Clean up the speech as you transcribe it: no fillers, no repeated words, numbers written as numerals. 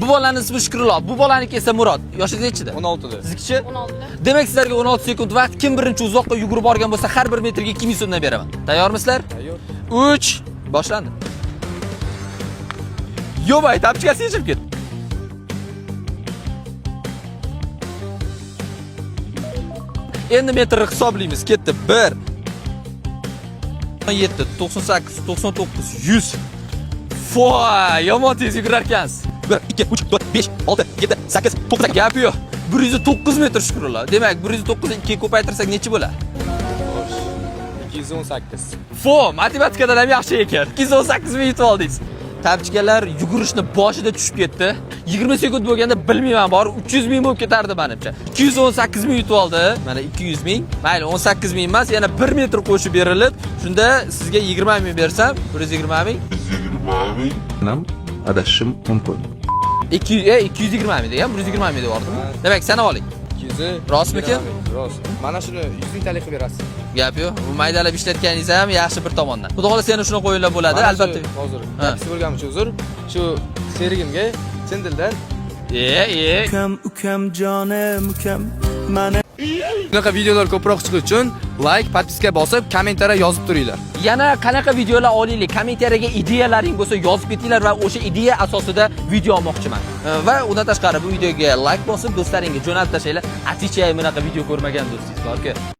Bu bolaning ismi Shukrullo, bu bolaniki esa Murod. Yoshingiz nechida? 16 da. Sizkichi? 16. Demak, sizlarga 16 sekund vaqt. Kim birinchi uzoqqa yugurib borgan bo'lsa, har 1 metrga 2000 so'mdan beraman. Tayyormisizlar? Tayyor. 3 boshlandi. Yo'bay, tapchigasi yechib ketdi. Endi metrni hisoblaymiz. Ketdi. 1 7 98 99 100. Foy, yomon tez yugurar ekansiz. 1 2 3 4 5 6 7 8 9 gap yo'q. 109 metr Shukrullo. Demak, 109 ni 2 ga ko'paytirsak necha bo'ladi? 218. Fo, matematikadan ham yaxshi ekan. 218 ming yutib oldingiz. Tapchikalar yugurishni boshida tushib ketdi. 20 sekund bo'lganda bilmayman, bor 300 ming bo'lib ketardi menimcha. 218 ming yutib oldi. Mana 200 ming. Mayli, 18 ming emas, yana 1 metr qo'shib berilib, shunda sizga 20 ming bersam, 120 ming. Nam adashim mumkin. 220 ming degan, 120 ming devordim. Demak, sanab oling. 200. Rostmikan? Rost. Mana shuni 100 ming talik qilib berasiz. Gap yo'q. Bu maydalab ishlatganingiz ham yaxshi bir tomondan. Xudo xohlasa yana shuni qo'yinglar bo'ladi, albatta. Hozir taksi bo'lgani uchun uzr. Shu serigimga chin dildan ukam jonim ukam mani bunaqa videolar ko'proq chiqishi uchun like, podpiska bosib, kommentariya yozib turinglar. Yana qanaqa videolar olaylik, kommentariyaga ideyalaring bo'lsa yozib ketinglar va o'sha ideya asosida video olmoqchiman. Va undan tashqari bu videoga like bosib, do'stlaringga jo'natib tashlanglar. Atichey bunaqa video ko'rmagan do'stingiz borku.